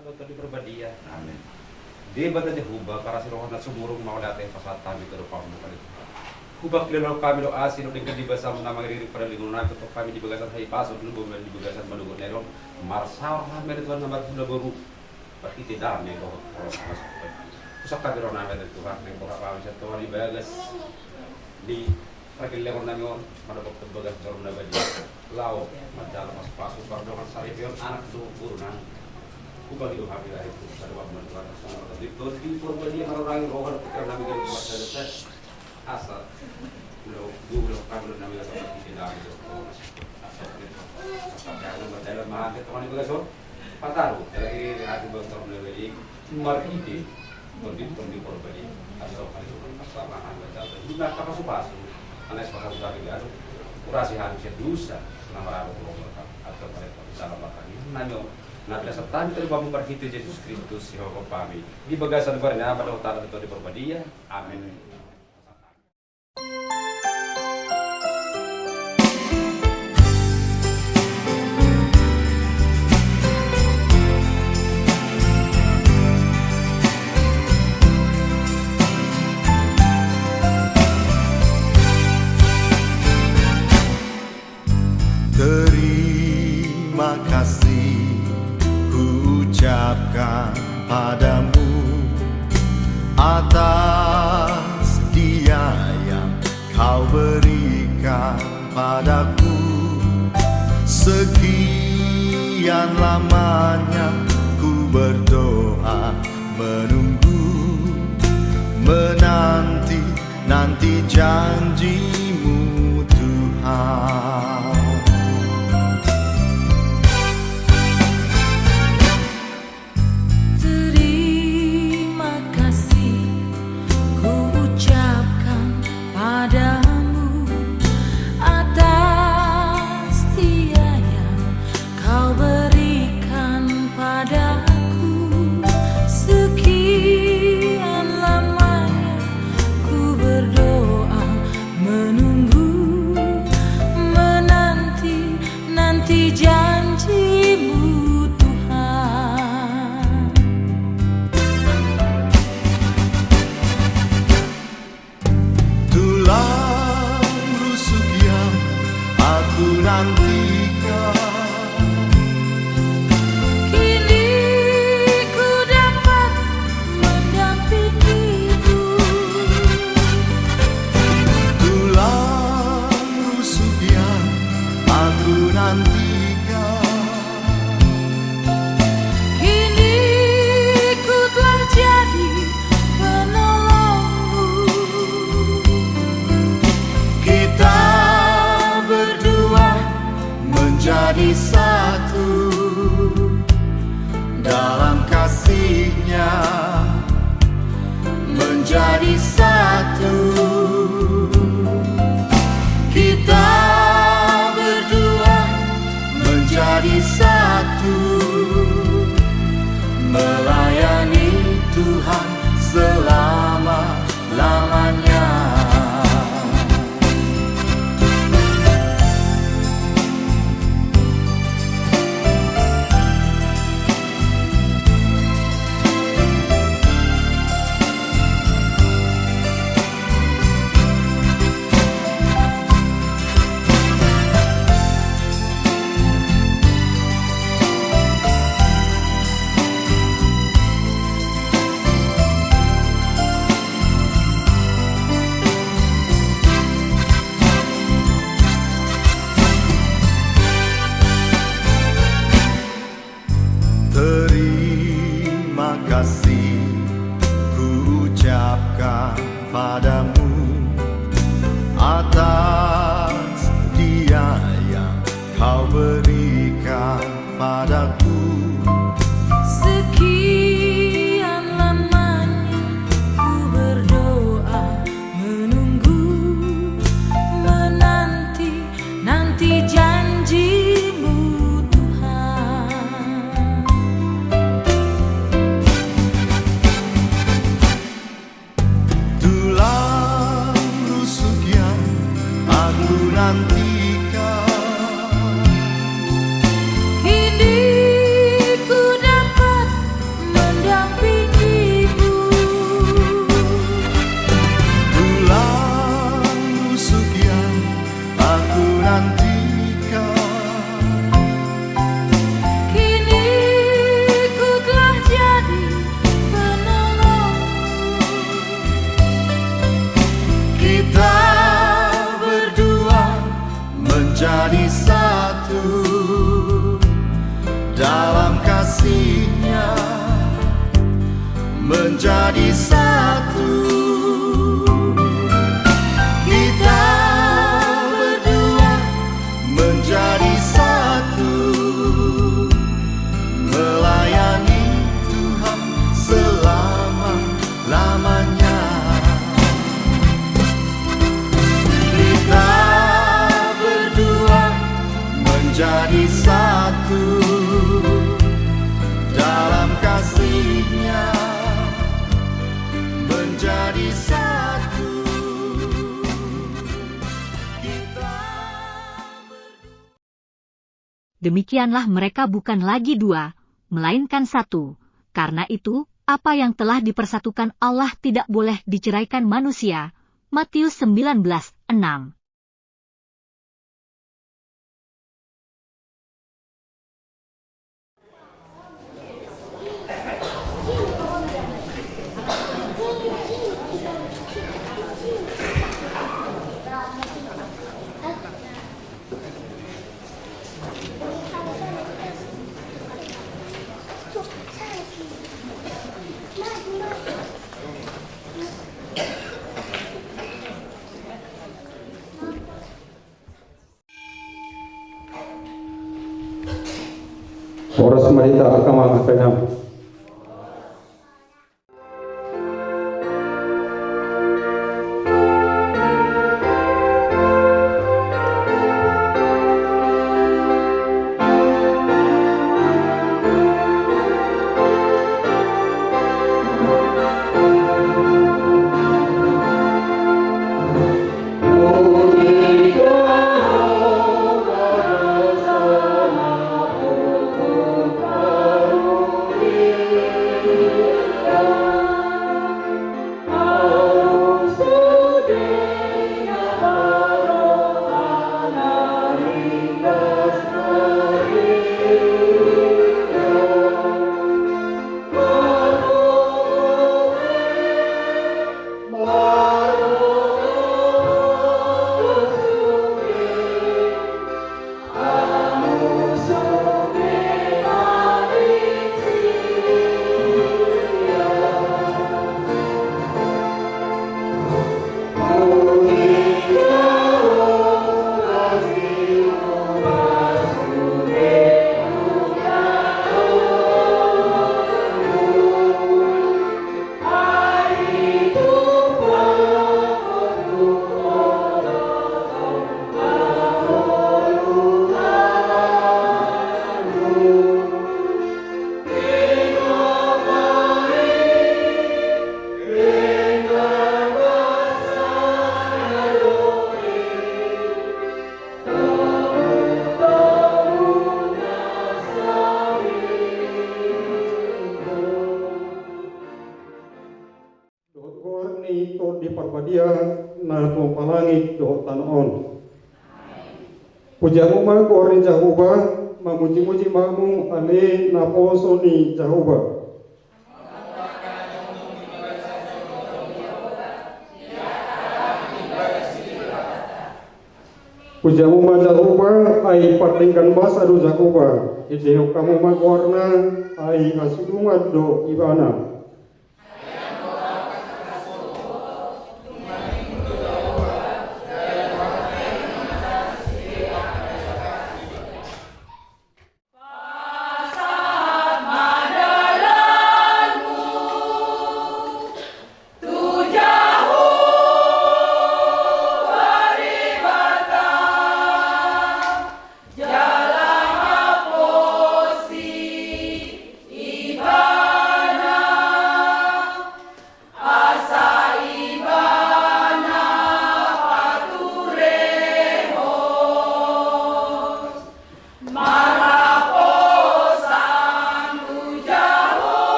Toto di Perbadia. Amin. Di bata di huba para si rohan na sumurong mga dati pasatan di pero pa mo kalit. Hubak lilo kami do asin do tingkat di basam na magririk para lingunan to kami di bagasan hay paso dulu bumel di bagasan malugot nero marsaw ha meron tuan na magpula baru pati dami ko mas usak ka biro na meron to ha ning pora kami sa tuwa di bagas di pagkilya ko namin manabok to bagas sa na badi lao madala mas paso para do kan sarip yon anak do puro na hubak itu habi ay to sa wag man para sa dito di Perbadia mararang rohan karena namin ganito sa asal lo Google kabel namin sa pagkikita namin ito kapag dalam mahal ito kanil bagas pataro dalagi ating bangsa ng leveling markiti di Perbadia asal kanil pasamaan baca di nakakasupas anas pakasusabi gano kurasihan siya dusa na marami ko atau mereka bisa makan nanyo naglasaptan ito ba markiti Jesus Kristus si Hoko Pami di bagasan ba rin pada utara ito di Perbadia amin. Terima kasih ku ucapkan padamu atas dia yang kau berikan padaku. Sekian lamanya ku berdoa menunggu menanti janjimu Tuhan. Menjadi satu dalam kasih-Nya, menjadi satu. Kita berdua menjadi satu, melayani Tuhan selama-lamanya. Terima kasih ku ucapkan padamu atas dia yang kau berikan padaku. Sekian lamanya ku berdoa menunggu menanti janji-Mu Tuhan. Tulah menjadi satu. Kita berdua menjadi satu, melayani Tuhan selama-lamanya. Kita berdua menjadi satu dalam kasih-Nya, menjadi satu. Kita Demikianlah mereka bukan lagi dua, melainkan satu. Karena itu, apa yang telah dipersatukan Allah tidak boleh diceraikan manusia. Matius 19:6. Oras marita akan mengatakan di parbadia na tumpalangit do tanon. Puja mo ma ko rin Jehovah, mamuji-muji mamu ale na poso ni Jehovah. Puja mo ma Jehovah ay patingkan basa do Jehovah. Ideo kamu ma warna ay kasudungan do ibana. Ibana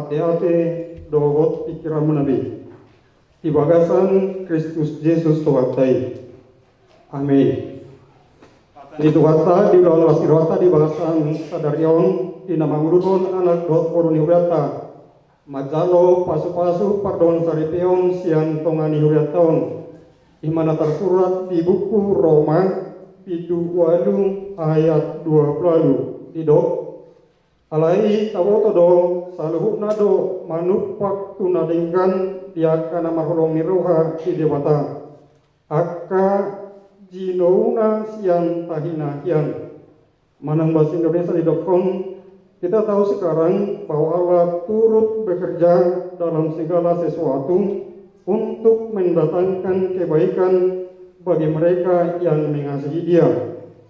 ate-ate dohot pikiran menabi. Di bagasan Kristus Yesus Tuhatai. Amin. Di Tuhatai di dalam wasirwata di bagasan sadarion di nama urun anak dot koruni hurata. Majalo pasu-pasu pardon saripeon siang tongani huriaton. Imana tersurat di buku Roma pitu walu ayat 20 tidok alai tawoto do saluhuk nado manupak tunadingkan dia kana maholong niroha di dewata akka jinouna sian tahina kian manang bahasa Indonesia di dokon. Kita tahu sekarang bahwa Allah turut bekerja dalam segala sesuatu untuk mendatangkan kebaikan bagi mereka yang mengasihi Dia,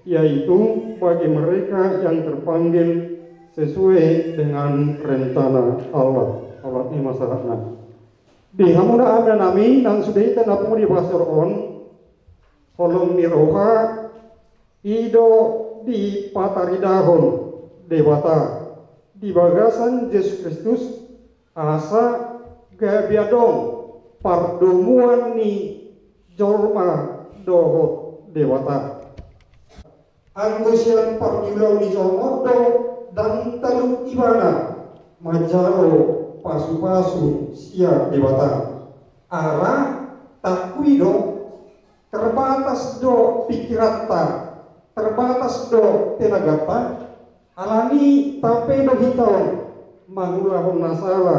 yaitu bagi mereka yang terpanggil sesuai dengan rencana Allah. Allah ini masalahnya. Di hamuna ada nami dan sudah kita napu di pasar on, kolom niroha ido di pataridahon dewata di bagasan Yesus Kristus asa gabiadong pardumuan ni jorma dohot dewata anggusian pardiulau ni jorma do dan taluk ibana majaro pasu-pasu sia dewata ara takwido terbatas do pikirata terbatas do tenagata alani tape do hitawan mangulahon nasala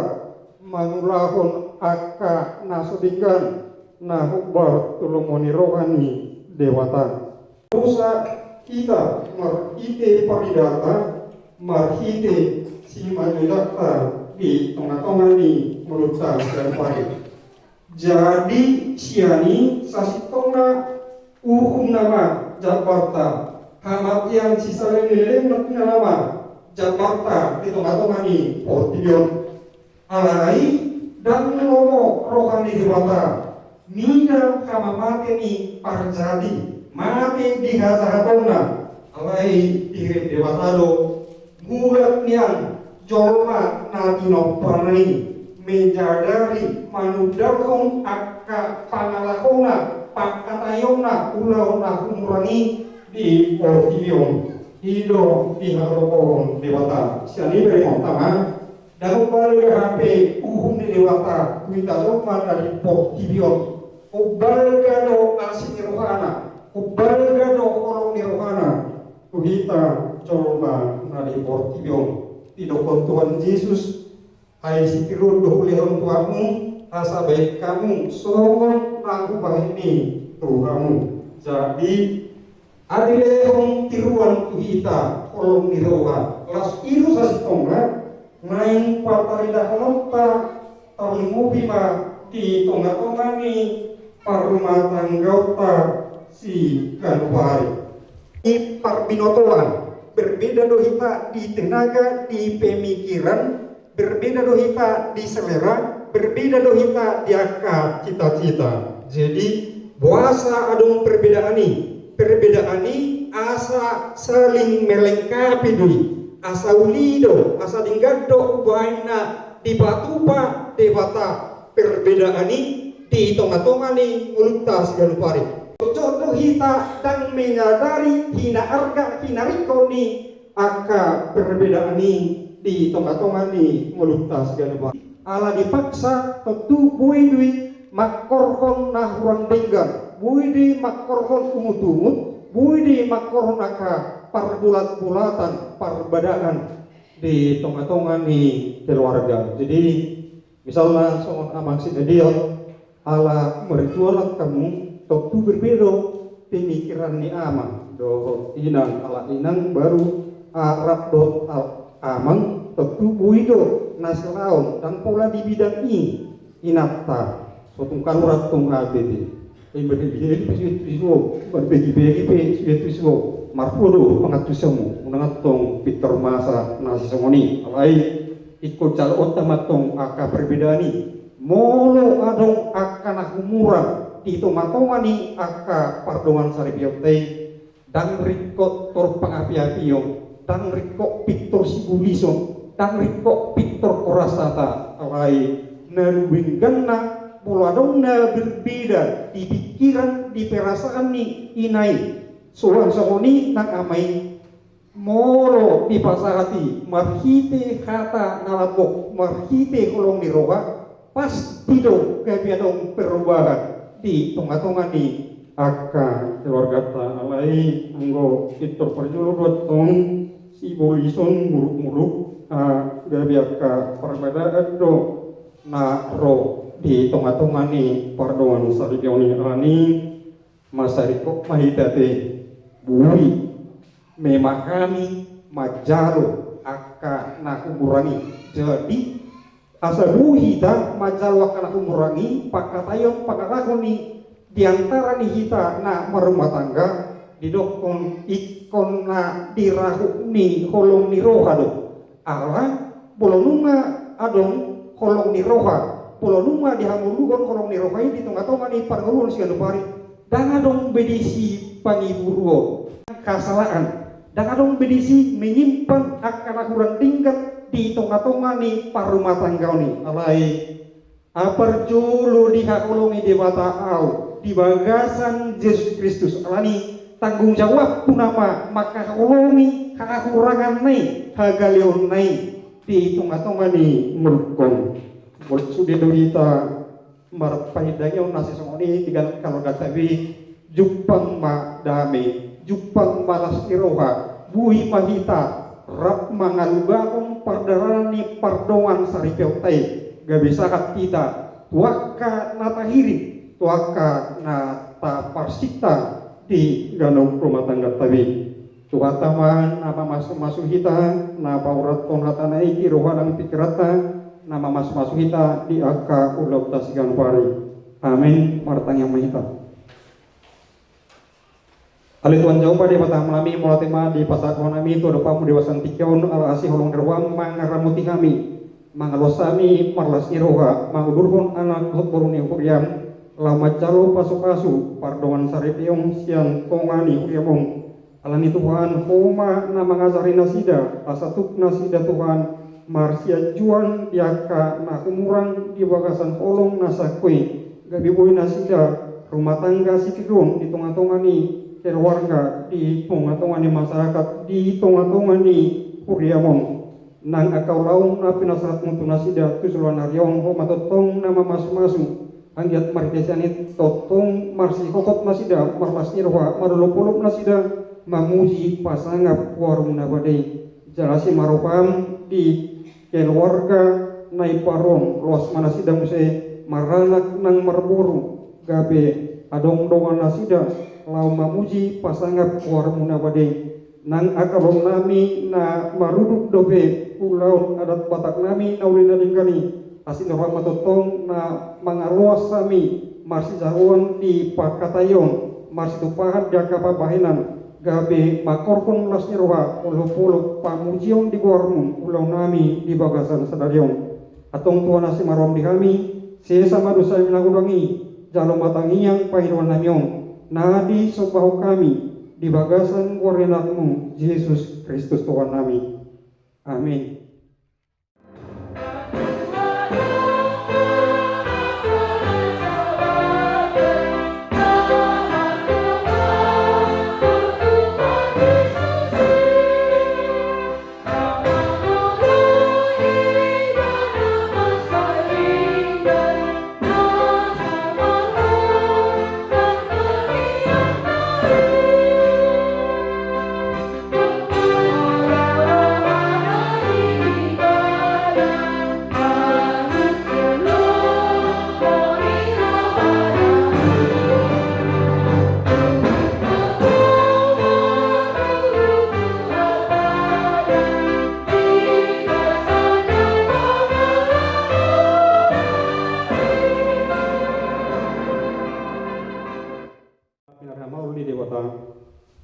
mangulahon akka nasudingkan nahubar tulungoni rohani dewata usa kita marhite paridata marhite si manudata di tengah-tengah ni melutang dan pari jadi siani sasitona uhum nama Jakarta hamat yang sisa leleng nama Jakarta di tengah-tengah ni portibion alai dan lomo rohani dewata mina kama mate ni parjadi mate di hazahatona alai diri dewata do mulat niang jorma nadino panai menjadari manudakong akka pangalakona pakatayona ulau nakumurani di portibion hido di harokon dewata siani beri montama dalam balik HP uhum di dewata kuita roman dari portibion ubal gado asing rohana ubal gado kolong rohana kuhita coba dari portibion tidak Tuhan Yesus hai sikirun dohulehon Tuhanmu asa baik kamu sohon aku bahini Tuhanmu jadi adilehong tiruan kuhita kolong roha las iru sasitonga naing patarida kalota tahun mubima di tengah-tengah ni parumah tanggauta si ganuari di parbinotoan berbeda dohita di tenaga di pemikiran berbeda dohita di selera berbeda dohita di akal cita-cita jadi bahasa adong perbedaan ini asa saling melengkapi dui asa ulido, asa dinggado ubaina di batupa dewata perbedaan ini di tengah-tengah ni multas galupari. Jodoh hita dan menyadari hina arga hina riko ni aka perbedaan ini di tengah-tengah ni multas galupari. Ala dipaksa tentu buidui makorhon nahruan denggan, buidi makorhon umut-umut, buidi makorhon aka parbulat-bulatan, perbedaan di tengah-tengah ni keluarga. Jadi misalnya soal amang sinedion ala meritualan kamu tentu berbeda pemikiran ni amang do inang ala inang baru arab do amang tentu buido naslaon dan pola di bidang ini inata sotung kalurat tung abd berbagi-bagi marfudo pangatusamu unangatong Peter masa nasi songoni alai ikut calon tamatong aka perbedani molo adong aka nahumuran di tomatongani aka pardongan saripiyotei dan rikot tor pangapi-apiyo dan rikot Victor Sibulison dan riko pitor korasata alai naluwingganna poladongna berbeda di pikiran, di perasaan ni inai soang samoni nang amai moro di pasahati marhite kata nalapok marhite kolong di roha pasti do kebiadong perubahan di tonga-tonga ni aka keluarga ta alai anggo pitor perjulurot tong si bolison muruk-muruk gabiaka perbedaan do na ro di tonga-tonga ni pardon saripioni ani masariko mahitate bui memahami majalo aka nakumurani jadi asa buhita majalo aka nakumurani pakatayon pakalakoni diantara ni hita na marumah tangga didokon ikon na dirahu ni holong ni roha do ala bolonunga adong holong ni roha bolonunga dihamulugon holong ni roha ini tonga-tonga ni pargulun si anupari dan adong bedisi pangiburuo kesalahan dan adong bedisi menyimpan akan akuran tingkat di tonga-tonga ni parumah tangga ni alai aperjulu dihakolongi dewata au di bagasan Yesus Kristus alani tanggung jawab punama maka kolongi kakurangan nai hagalion nai di tonga-tonga ni merukong bolsudi dorita marpaidangyo nasi songoni tiga kalau gatabi jupang ma dame jupang malas iroha buhi mahita rap mangalugakong pardarani pardongan saripeu tai gabisa kat kita tuaka natahiri tuaka nata parsita di ganong rumah tangga tabi tuataman nama masuk hita na paurat tonhatana iki rohanang pikirata nama masuk hita di aka ulau tasigan pari amin martang yang mahita Ali tuan jauh pada patah melami mulatema di pasar konami itu depamu dewasan tikion ala asih holong derwang mangaramuti kami mangalosami marlas iroha mangudurhon anak buruni huriam lama calo pasu-pasu pardongan saripiong siang tongani huriamong alani Tuhan homa nama ngazari nasida asatuk nasida Tuhan marsia juan diaka na umurang di bagasan holong nasakwe gabi boy nasida rumah tangga sikidon di tongah-tongah ni keluarga di tongah-tongah ni masyarakat di tongah-tongah ni huriamong nang akau laung na pinasarat muntu nasida tusuluan hariong ho matotong nama masu-masu anggiat maritesanit totong marsi kokot nasida marlas nirwa marulupulup nasida mamuji pasangap warung nabadai jalasi marupam di keluarga nai parong luas manasida muse maranak nang marburu gabe adong dongan nasida lau mamuji pasangap warung nabadai nang akabong nami na maruduk dobe ulau adat batak nami naulina lingkani asin orang matotong na mangaluas sami marsi jaruan di pakatayon marsi tupahan jaka pabahinan gabe makorkon las nirwa puluh pamujion di gormun ulau nami di bagasan sadariong atong tuan nasi marom di kami sesama dosa minagudangi jalo matangiyang pahiruan namyong nadi sobahu kami di bagasan warenakmu Yesus Kristus Tuhan nami amin.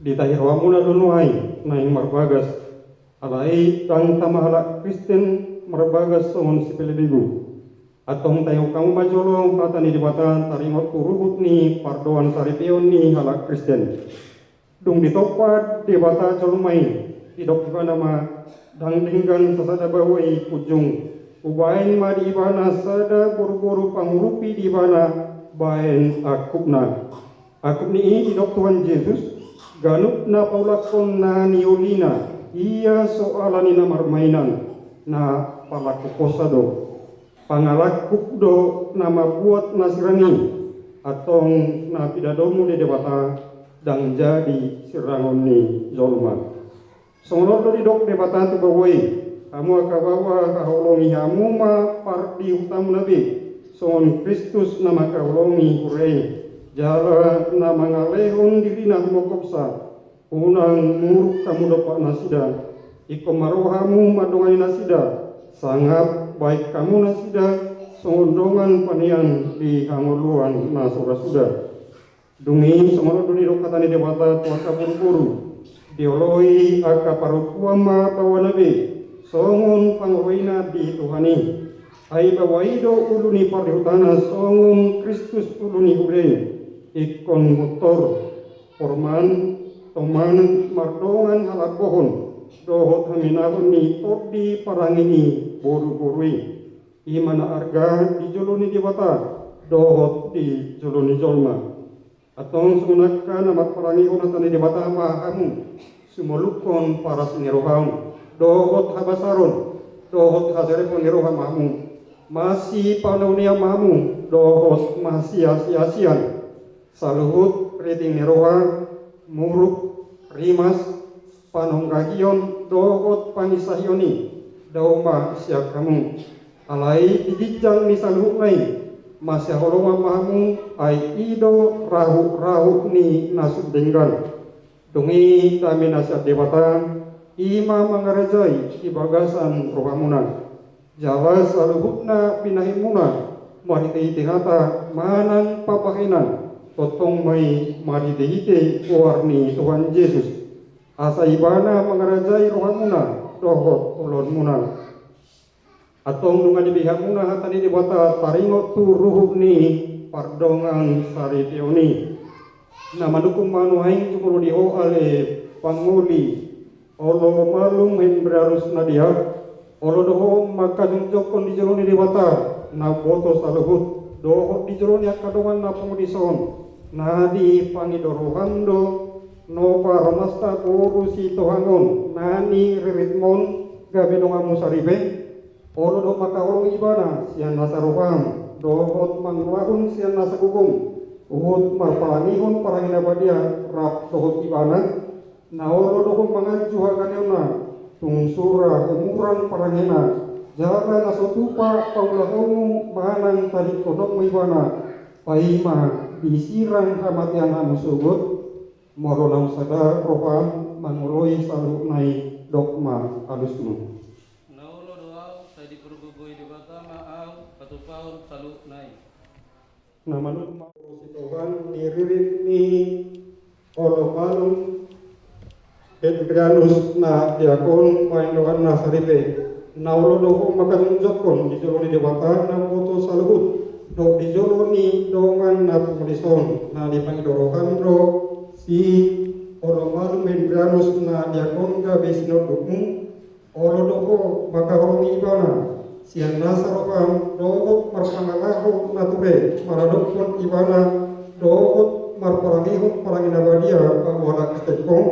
Di tahirwamuna dunuai naing marbagas alai tang tamahala Kristen marbagas songon sipelebigu atong tayo kamu majolo katani di batan tarimot kuruhut ni pardoan saripion ni halak Kristen dung ditopad di bata columai idok iba nama dan dengan sasada bawai pujung ubain ma di bana sada buru-buru pangrupi di bana baen akupna ni idok Tuhan Yesus ganup na paulakon na niolina iya soalan na marmainan na palaku posado pangalakuk do nama buat nasirani atong na pidadomu de debata dang jadi sirangon ni zolma songono do didok debata tu bawai kamu akabawa kaholongi hamu ma pardi utamu nabi songon Kristus nama kaholongi hurei jala nama ngalehon dirina mokopsa unang muruk kamu dopak nasida iko marohamu madongai nasida sangat baik kamu nasida songondongan panian di hangoluan na sudah dungi semono duni rokatani dewata tuaka buru-buru dioloi aka parupuama bawa nabi songon pangoina di Tuhani ai bawaido uluni pardihutana songon Kristus uluni hure ikon motor porman toman mardongan halat pohon dohot haminahun ni todi parangini buru-burui imana arga di joloni dewata dohot di joloni jolma atong sunaka namat parangi unatani dewata mahamu sumolukon para siniroham dohot habasaron dohot hazarepon niroham mahamu masih panaunia mahamu dohot masih asiasian saluhut reting niroha muruk rimas panonggagion dohot panisahioni dauma siak kamu alai dijang ni saluhuk nai masya holonga mahamu ai ido rahu ni nasub denggan dungi kami nasihat dewata ima mangarajai ibagasan rohamuna jawa saluhukna pinahimuna mahitei tingata manan papahinan totong mai maridehite warni Tuhan Yesus asa ibana mangarajai rohamuna dohot ulonmuna atong dungan dibihamuna hatani dibata taringo tu ruhuk ni pardongan sari teoni nama dukung manuhaing cumuru diho ale panguli olo malung hen berarus nadia olo doho maka jongkon di jeloni dibata na boto saluhut doho di jeloni akadongan na pangudison na di pangidorohando no paramasta urusi tohangon nani riritmon gabe dongamu saribe olo do makaholo ibana sian nasa roham dohot mangwahun sian nasa gugum uhut marpalangihun parangina badia rap dohot ibana na olo dohot mangaju haganeuna tungsura umuran parangina jaga nasotupa paulahomu manang tadi kodok ibana paima disirang kamatian hamu sugut moronang sadar roham manguroi saluk nai dokma alusmu na manut maurusi Tuhan diririt ni olo malum Edrianus na diakon main doan na saripe na olo doho makan jokon di joloni dewata na foto saluhut do di joloni dongan na pemulison na dipangidorohan do si olo malum Edrianus na diakon ga besinot dukmu olo doho makarongi ibana siang nasa roham dohot marpangalaho nature maradokon ibana dohot marparangihon parangina badia pawala kistekong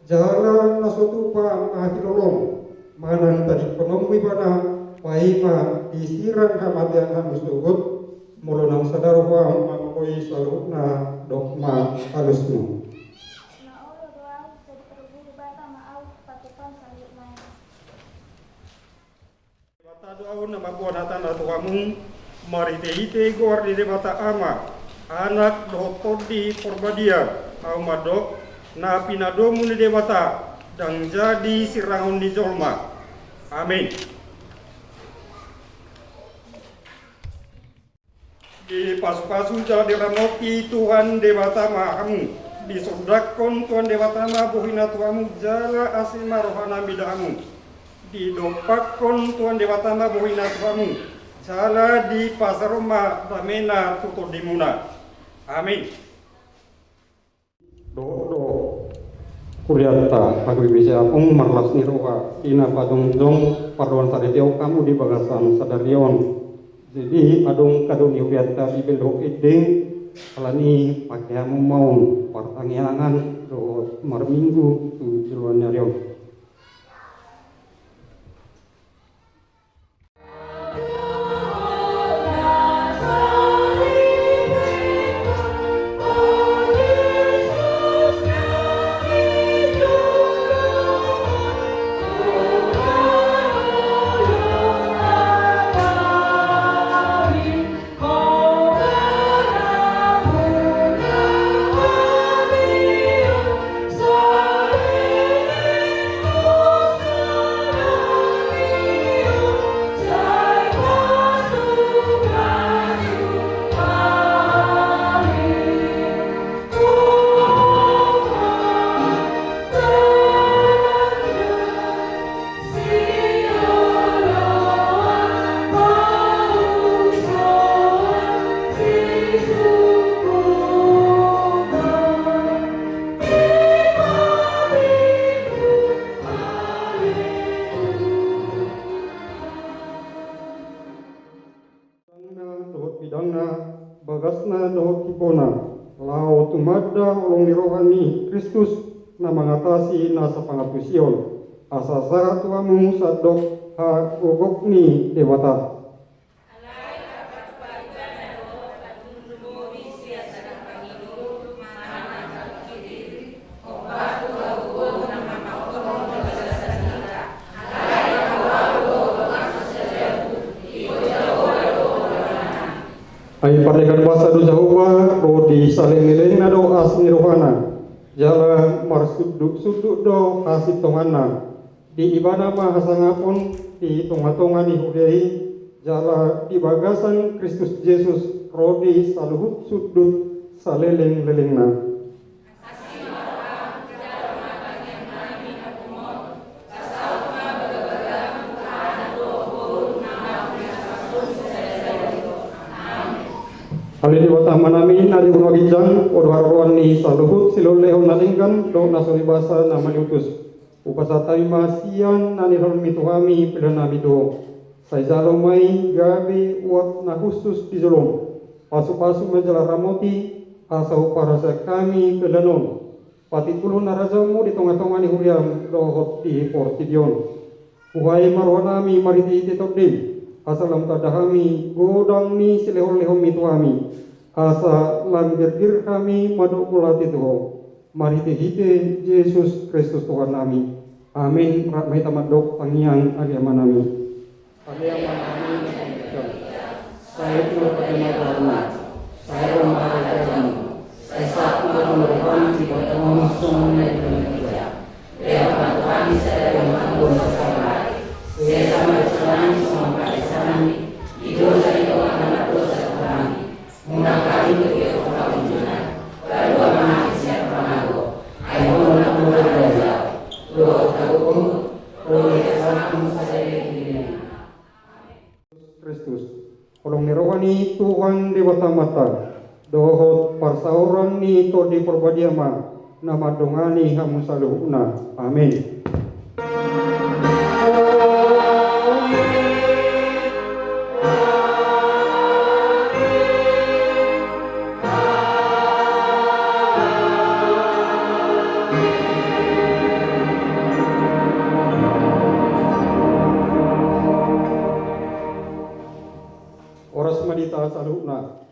jala nasotupa ahilolong manang tadi penom ibana paima disirang kamatian hamus dohot molonang sadaroham mangkoi salukna dokma alusnu doa nama buanatan atau kamu marite gor di debata ama anak dohot di porbadia au madok na pinadomu di debata dan jadi sirangon di jolma amin di pasu-pasu jadi ramoti Tuhan debata mahamu disodakon Tuhan debata ma buhina tuamu jala asima rohana bidamu didopakon Tuhan dewatama bohina tuamu jala di pasaroma damena tutur dimuna amin do Kuliata aku bisa akong marlas ni roa ina padongjong paruan saretiaw kamu di bagasan sadarion. Jadi adong kadong ni kuliata bibelo edeng alani pakeamu maun partangiangan do marminggu tu jeluan nyarion. Bidangna bagasna dohot kipona lao tumada olong rohani Kristus na mangatasi nasa pangatusion asa sa tuamu sadok ha gogokni dewata. Ay pardekan basa do Jawa do di saling-iling na do asni rohana jala marsuduk suduk do hasit tongana di ibana mahasangapon di tonga-tonga ni hudei jala di bagasan Kristus Yesus rodi saluhut sudut saleleng-lelengna. Hal ini watah manami nari unwaginjang orharuan ni saluhut silolehon nalingkan do nasoni basa nama diutus upasatami masian nani ron mituhami pilanami do saizalomai gabi uat na khusus di jolong pasu-pasu menjala ramoti asa uparasa kami kelanon patikulo narajamu di tongah-tongah ni huriam dohot di portidion uhai marwanami mariti tetodim asalam tadahami godang ni silehon-lehon mituami asa langgir kami madukulat itu mari hite Yesus Kristus Tuhan kami amin rahmat tamadok pangiang agama nami agama nami saya itu karena saya rumah karena saya satu merupakan di bawah semuanya ya Tuhan saya menanggung bersama saya sama hidup dari anak dosa kami, mengangkat itu ke orang penjuna, lalu amanah siap panago, ayo menanggung belajar, doa tahu, doa kesalahan saya ini. Kristus, olong rohani Tuhan dewata mata, dohot parsauran ni to di perbadiama, nama dongani hamu saluhuna, amin. Oras madita saluhuna.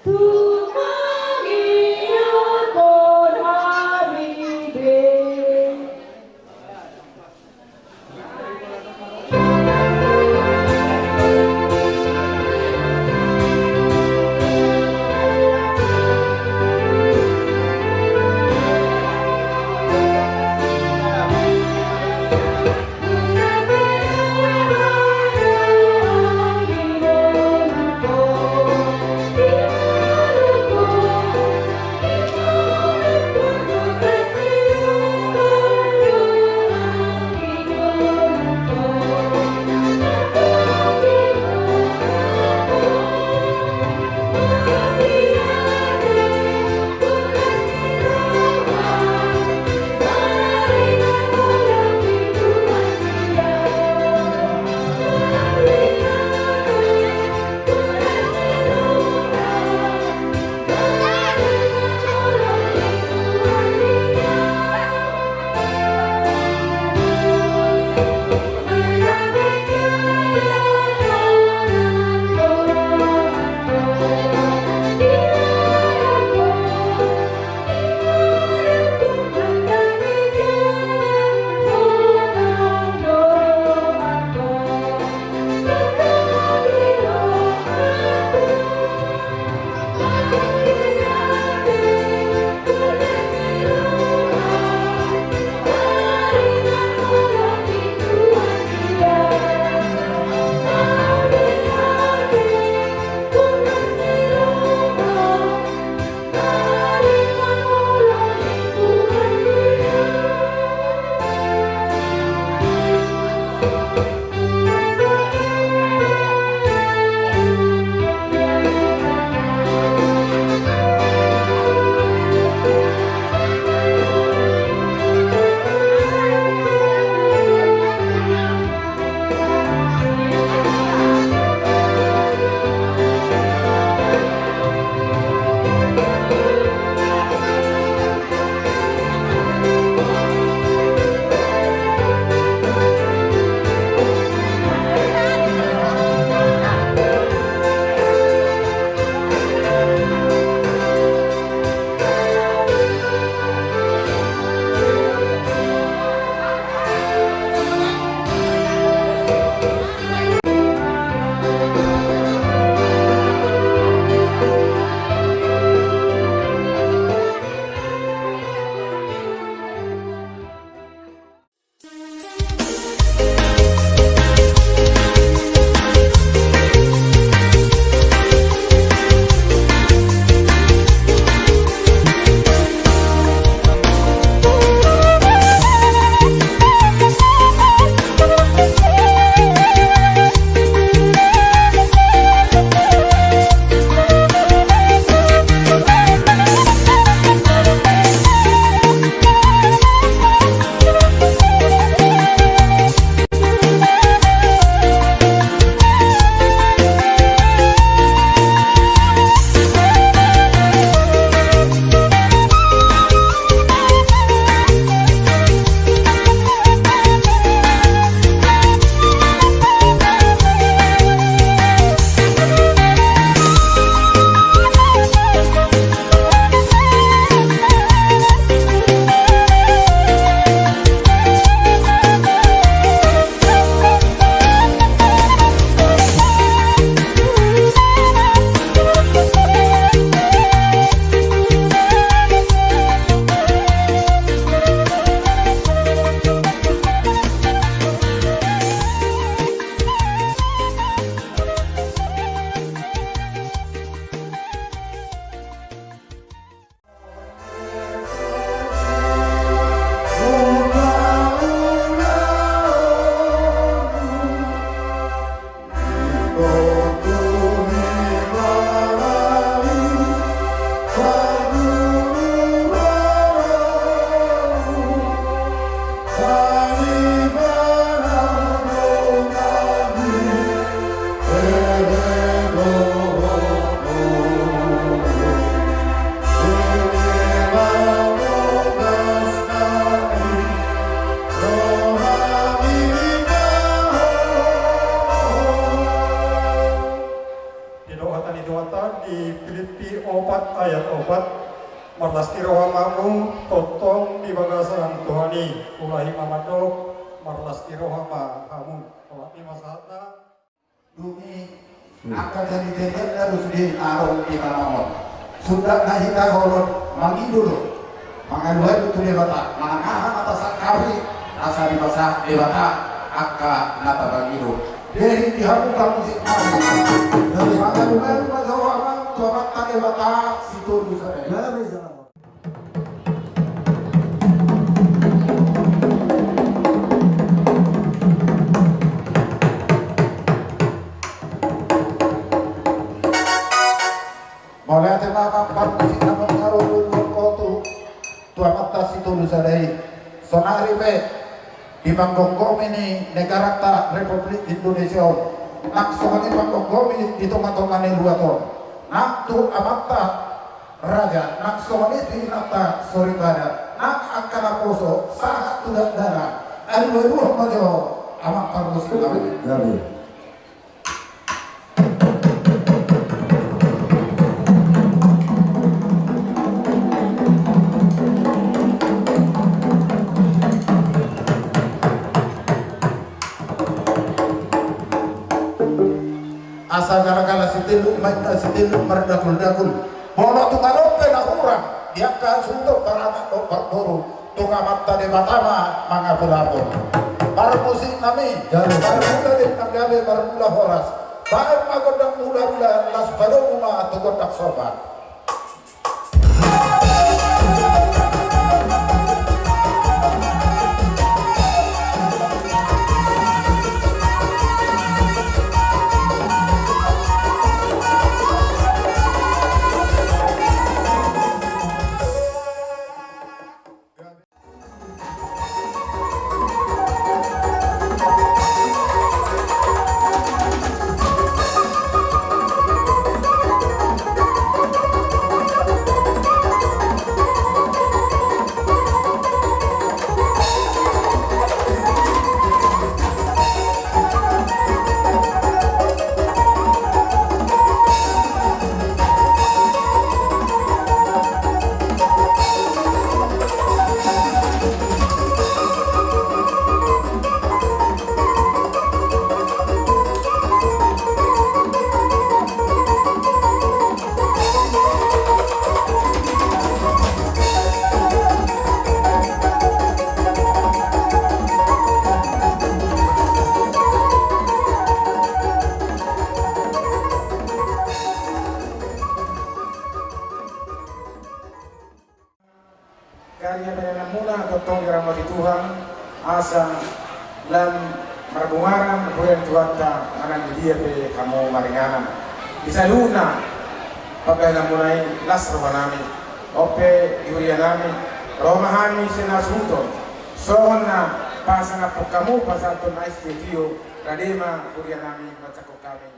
Di di Filipi 4 ayat 4 marlas tirawa mamu totong di bagasan Tuhani ulahi mamado marlas tirawa mahamu kalau di masata Dumi akan jadi harus di arong di kanomor. Sudah nahika holot mangi dulu. Mangaluai betul di bata. Mangahan atas kami rasa di basa di bata akka nata bagido. Dari dihabukan musik kami. Dari mangaluai mazawaman tuamat tadi bata situ bisa. Boleh tema kampar musik namun karulun kotu tuamat tas itu lusadai sonari be di Banggongkom ini negara ta Republik Indonesia nak sohani Banggongkom ini di tonga-tonga ni dua ton nak tu amata raja nak sohani di nata soribada nak akana poso sahat tudak dana alweruh majo amak parmus kami. Asa gara-gara sitilu maina sitilu merdakul-dakul bono tungarope na urang diakal suntuk paranak obat boru tungamata de batama mangapulapun baru musik nami baru mula de nagabe baru mula horas baru magodang mula-mula las baru mula tugodak sobat. Karya penanamuna totong dirahmati Tuhan asa dan marbungaran bulan Tuhan ta anan dia pe kamu maringanan bisa luna pakai namunai las rohanami ope yurianami romahani senasuto sohna pasang apok kamu pasatun ais video radema yurianami macako kami.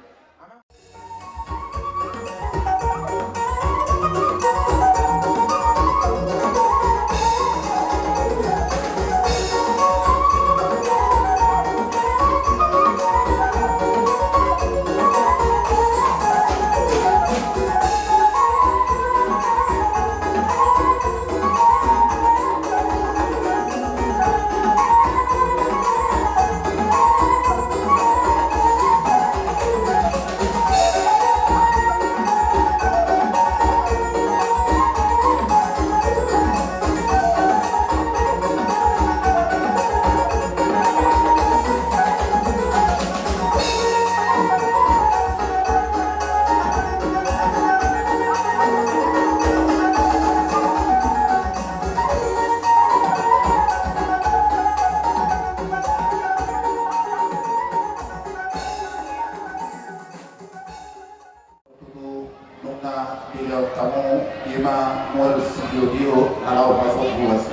Bila kamu ima mual studio kalau masuk buas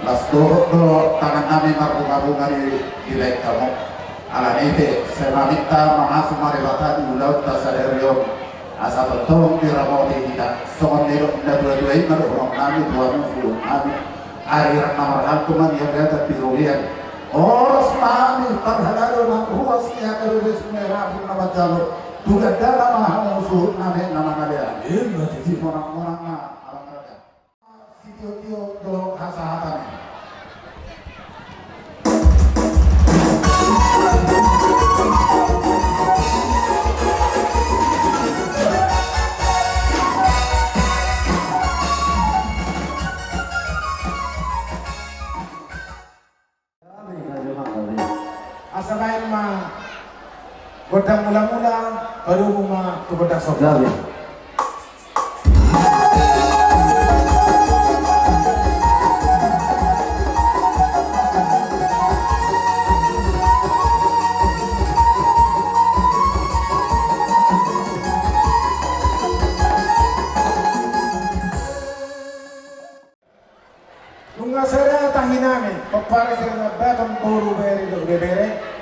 las do tangan kami marbunga-bunga di like kamu ala nete saya minta masuk mari bata di ulau tasaderio asa betul di ramai kita soal nero dua-dua ini ada orang kami dua puluh kami hari ramai hantuman yang berada di Rolian oros kami terhadap ruasnya dari semua pun nama jalur Bukan dalam maha musuh nama kalian. Si orang-orang alam raja. Si tio-tio do hasa-hatan. Asal mah godang mula-mula baru rumah ke godang sobat. Nunga saya tanginami, pepare karena batang buru beri do bebere.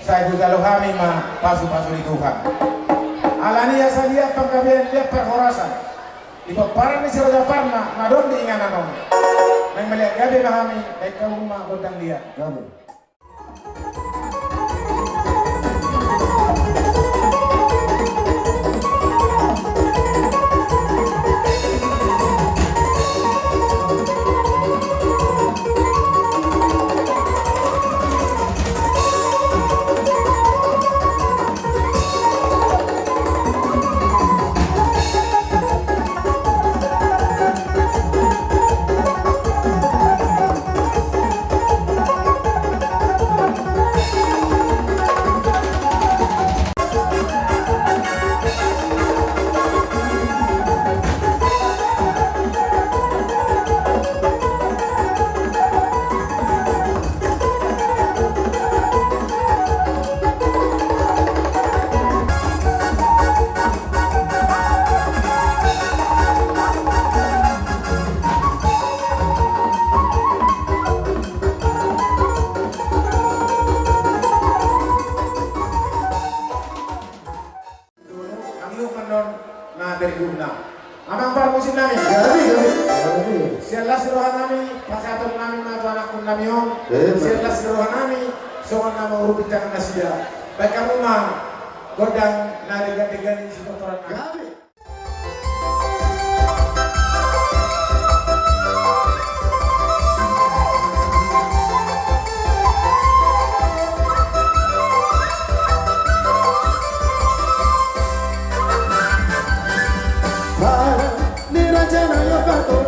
Saya juga lo kami mah pasu-pasu di Tuhan. Alania saya lihat pengkabian dia perhorasan. Di peparan ni sira parna ngadon di inganan on. Nang melihat gabe kami baik kamu mah godang dia. Amang par musim nami. Sialah seruhan nami, pasaton nami matu anak pun nami om. Sialah seruhan nami, soal nama urut jangan nasia. Baik kamu mah godang nari ganti-ganti si kotoran nami. Nirajana Yogato